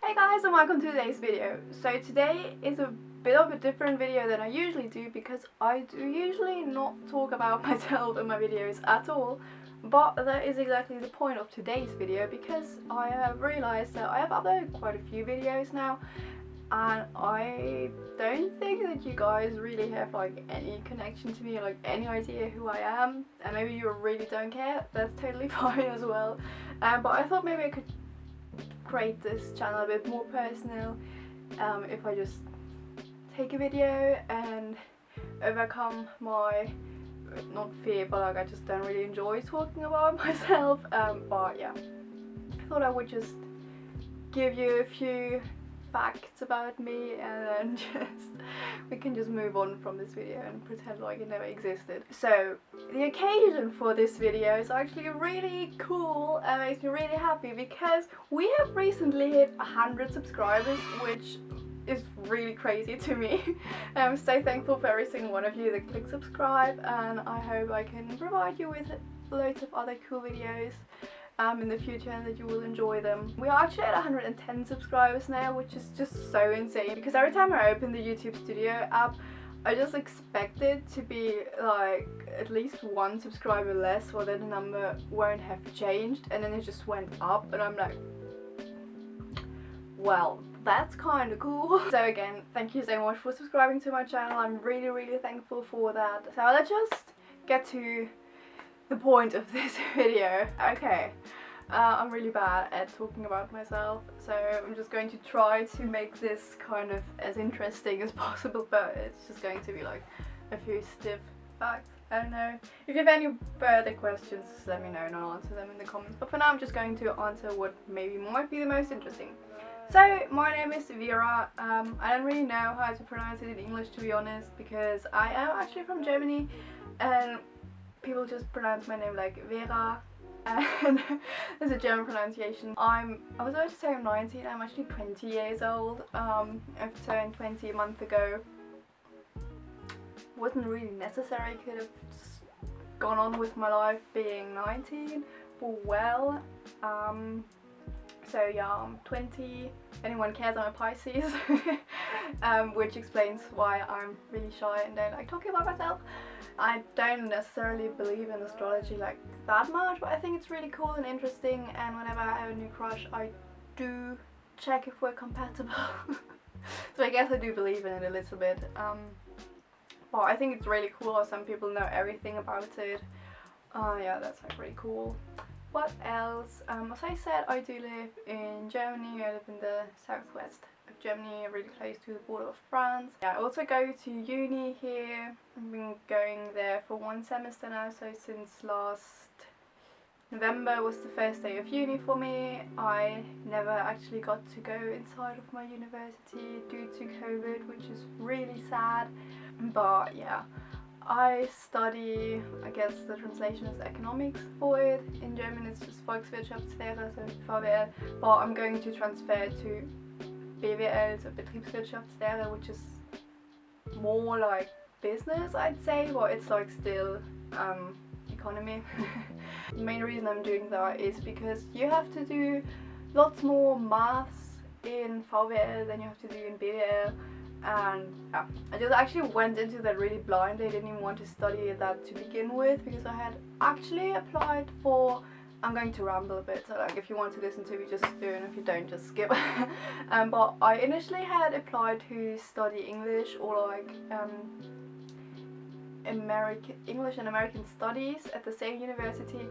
Hey guys, and welcome to today's video. So today is a bit of a different video than I usually do because I do usually not talk about myself in my videos at all, but that is exactly the point of today's video because I have realised that I have uploaded quite a few videos now and I don't think that you guys really have like any connection to me, like any idea who I am, and maybe you really don't care, that's totally fine as well. But I thought maybe I could create this channel a bit more personal if I just take a video and overcome my, not fear, but like I just don't really enjoy talking about myself, but yeah, I thought I would just give you a few facts about me and then we can just move on from this video and pretend like it never existed. So the occasion for this video is actually really cool and makes me really happy because we have recently hit 100 subscribers, which is really crazy to me. I'm so thankful for every single one of you that click subscribe, and I hope I can provide you with loads of other cool videos in the future and that you will enjoy them. We are actually at 110 subscribers now, which is just so insane because every time I open the YouTube Studio app I just expect it to be like at least one subscriber less, or then the number won't have changed, and then it just went up and I'm like, well, that's kind of cool. So again, thank you so much for subscribing to my channel. I'm really thankful for that. So let's just get to the point of this video. Okay, I'm really bad at talking about myself, so I'm just going to try to make this kind of as interesting as possible, but it's just going to be like a few stiff facts. I don't know. If you have any further questions, just let me know and I'll answer them in the comments, but for now I'm just going to answer what maybe might be the most interesting. So my name is Vera. I don't really know how to pronounce it in English, to be honest, because I am actually from Germany and people just pronounce my name like Vera, and there's a German pronunciation. I was about to say I'm 19, I'm actually 20 years old. I've turned 20 a month ago. Wasn't really necessary, could have just gone on with my life being 19, but well, so yeah, I'm 20, if anyone cares, I'm a Pisces, which explains why I'm really shy and don't like talking about myself. I don't necessarily believe in astrology like that much, but I think it's really cool and interesting, and whenever I have a new crush I do check if we're compatible. So I guess I do believe in it a little bit, but I think it's really cool how some people know everything about it. Yeah, that's like really cool. What else? As I said, I do live in Germany. I live in the southwest of Germany, really close to the border of France. Yeah, I also go to uni here. I've been going there for one semester now, so since last November was the first day of uni for me. I never actually got to go inside of my university due to COVID, which is really sad, but yeah. I study, I guess the translation is economics for it. In German it's just Volkswirtschaftslehre, so VWL, but I'm going to transfer to BWL, so Betriebswirtschaftslehre, which is more like business, I'd say, but it's like still economy. The main reason I'm doing that is because you have to do lots more maths in VWL than you have to do in BWL. And yeah, I just actually went into that really blind. I didn't even want to study that to begin with because I had actually applied for, I'm going to ramble a bit, so like if you want to listen to me just do it, and if you don't just skip. But I initially had applied to study English or like English and American studies at the same university,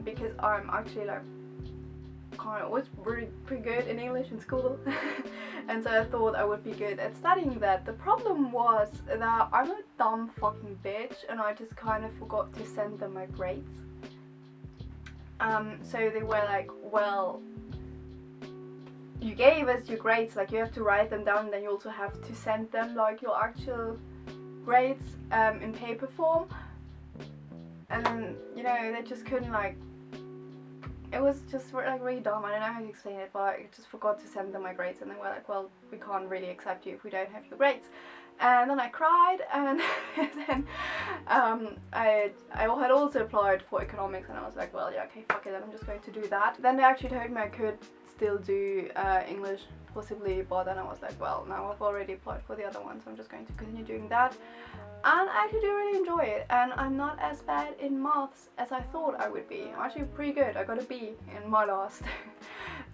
because I'm actually like was really pretty good in English in school. And so I thought I would be good at studying that. The problem was that I'm a dumb fucking bitch and I just kind of forgot to send them my grades. So they were like, well, you gave us your grades, like you have to write them down, and then you also have to send them like your actual grades in paper form. And then, you know, they just couldn't like, it was just like really dumb. I don't know how to explain it, but I just forgot to send them my grades, and they were like, well, we can't really accept you if we don't have your grades. And then I cried, and then I had also applied for economics, and I was like, well, yeah, okay, fuck it, then I'm just going to do that. Then they actually told me I could still do English possibly, but then I was like, well, now I've already applied for the other one, so I'm just going to continue doing that. And I actually do really enjoy it, and I'm not as bad in maths as I thought I would be. I'm actually pretty good. I got a B in my last,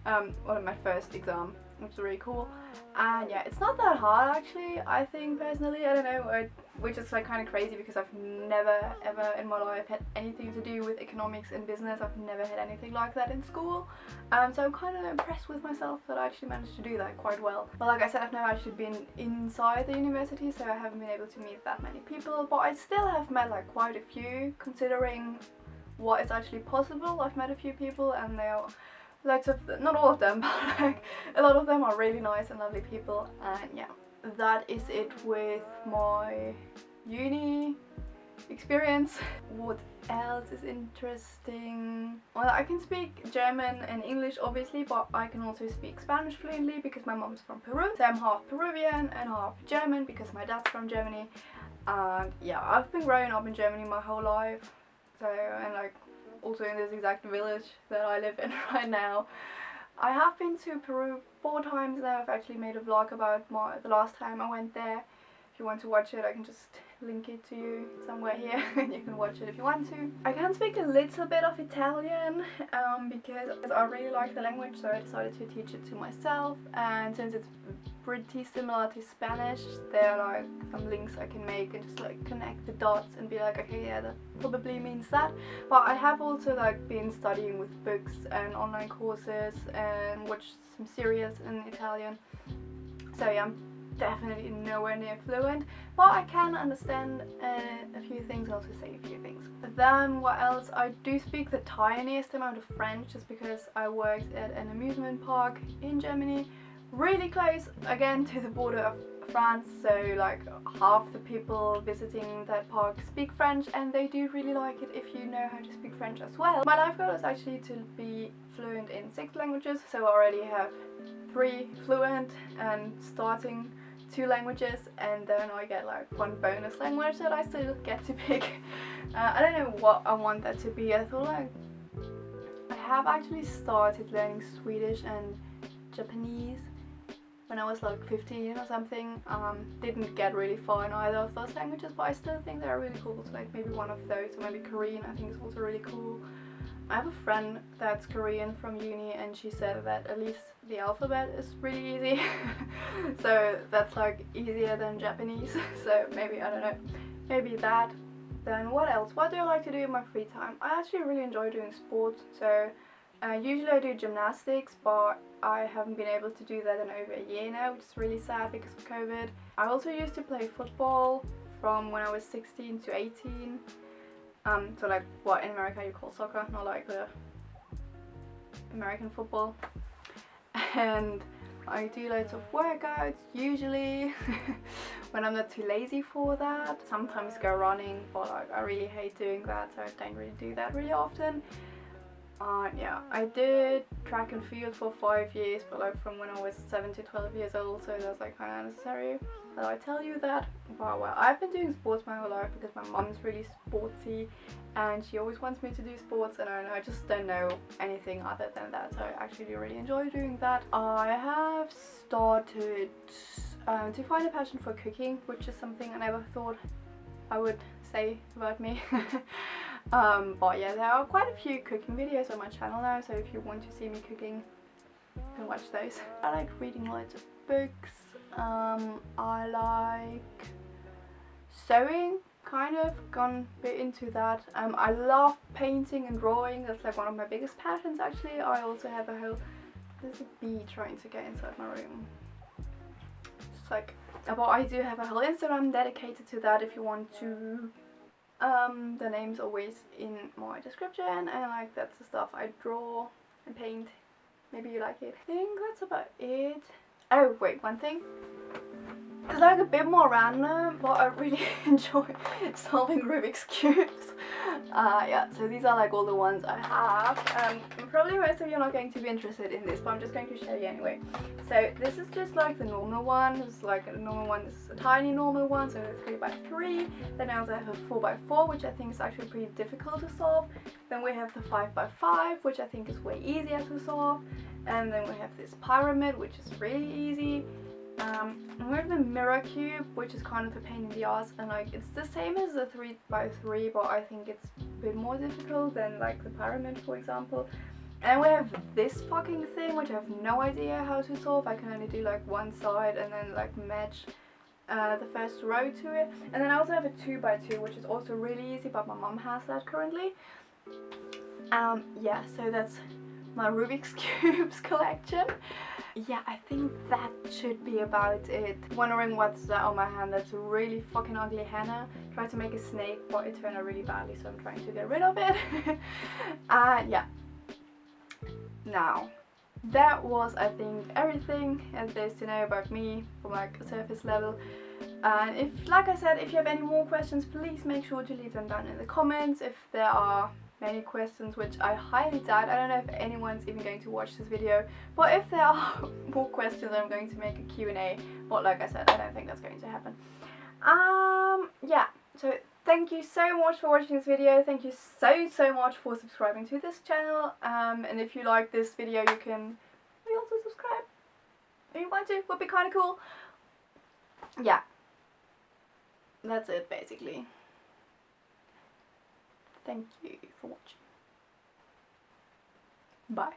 well, my first exam, which is really cool. And yeah, it's not that hard actually, I think personally. I don't know, which is like kind of crazy because I've never ever in my life had anything to do with economics and business. I've never had anything like that in school, so I'm kind of impressed with myself that I actually managed to do that quite well. But like I said, I've never actually been inside the university, so I haven't been able to meet that many people, but I still have met like quite a few considering what is actually possible. I've met a few people and they are lots of, not all of them, but like a lot of them are really nice and lovely people. And yeah, that is it with my uni experience. What else is interesting? Well, I can speak German and English obviously, but I can also speak Spanish fluently because my mom's from Peru, so I'm half Peruvian and half German because my dad's from Germany. And yeah, I've been growing up in Germany my whole life, so, and like also in this exact village that I live in right now. I have been to Peru 4 times now. I've actually made a vlog about the last time I went there. If you want to watch it, I can just link it to you somewhere here and you can watch it if you want to. I can speak a little bit of Italian because I really like the language, so I decided to teach it to myself. And since it's pretty similar to Spanish, there are like some links I can make and just like connect the dots and be like, okay, yeah, that probably means that. But I have also like been studying with books and online courses and watched some series in Italian, so yeah, I'm definitely nowhere near fluent, but I can understand a few things and also say a few things. But then what else? I do speak the tiniest amount of French just because I worked at an amusement park in Germany, really close again to the border of France, so like half the people visiting that park speak French, and they do really like it if you know how to speak French as well. My life goal is actually to be fluent in 6 languages, so I already have 3 fluent and starting 2 languages, and then I get like 1 bonus language that I still get to pick. I don't know what I want that to be. I thought like I have actually started learning Swedish and Japanese when I was like 15 or something. Didn't get really far in either of those languages, but I still think they're really cool. So like maybe one of those, or maybe Korean I think is also really cool. I have a friend that's Korean from uni, and she said that at least the alphabet is really easy. So that's like easier than Japanese, so maybe, I don't know, maybe that. Then what else? What do I like to do in my free time? I actually really enjoy doing sports, so usually I do gymnastics, but I haven't been able to do that in over a year now, which is really sad because of COVID. I also used to play football from when I was 16 to 18. So like what in America you call soccer, not like the American football. And I do loads of workouts usually when I'm not too lazy for that. Sometimes go running, but like I really hate doing that, so I don't really do that really often. Yeah, I did track and field for 5 years, but like from when I was 7 to 12 years old, so that's like kind of unnecessary that I tell you that. But well, I've been doing sports my whole life because my mom's really sportsy and she always wants me to do sports, and I just don't know anything other than that, so I actually do really enjoy doing that. I have started to find a passion for cooking, which is something I never thought I would say about me. But yeah, there are quite a few cooking videos on my channel now, so if you want to see me cooking, you can watch those. I like reading loads of books. I like sewing, kind of gone a bit into that. I love painting and drawing. That's like one of my biggest passions actually. I also have a whole, there's a bee trying to get inside my room. It's like, but I do have a whole Instagram dedicated to that if you want to. The name's always in my description, and like that's the stuff I draw and paint. Maybe you like it. I think that's about it. Oh wait, one thing. It's like a bit more random, but I really enjoy solving Rubik's cubes. Yeah, so these are like all the ones I have. probably most of you are not going to be interested in this, but I'm just going to show you anyway. So this is just like the normal one. It's like a normal one. This is a tiny normal one, so a 3x3. Then I also have a 4x4, which I think is actually pretty difficult to solve. Then we have the 5x5, which I think is way easier to solve. And then we have this pyramid, which is really easy. And we have the mirror cube, which is kind of a pain in the ass, and like it's the same as the 3x3, but I think it's a bit more difficult than like the pyramid, for example. And we have this fucking thing, which I have no idea how to solve. I can only do like one side and then like match the first row to it. And then I also have a 2x2, which is also really easy, but my mom has that currently. Yeah, so that's my Rubik's Cubes collection. Yeah, I think that should be about it. Wondering what's that on my hand? That's a really fucking ugly henna. Tried to make a snake, but it turned out really badly, so I'm trying to get rid of it. Yeah. Now, that was, I think, everything there is to know about me from like a surface level. And if, like I said, if you have any more questions, please make sure to leave them down in the comments. If there are many questions, which I highly doubt. I don't know if anyone's even going to watch this video, but if there are more questions, I'm going to make a Q&A, but like I said, I don't think that's going to happen. Yeah, so thank you so much for watching this video. Thank you so much for subscribing to this channel, and if you like this video, you can maybe also subscribe if you want to. Would be kind of cool. Yeah, that's it basically. Thank you for watching. Bye.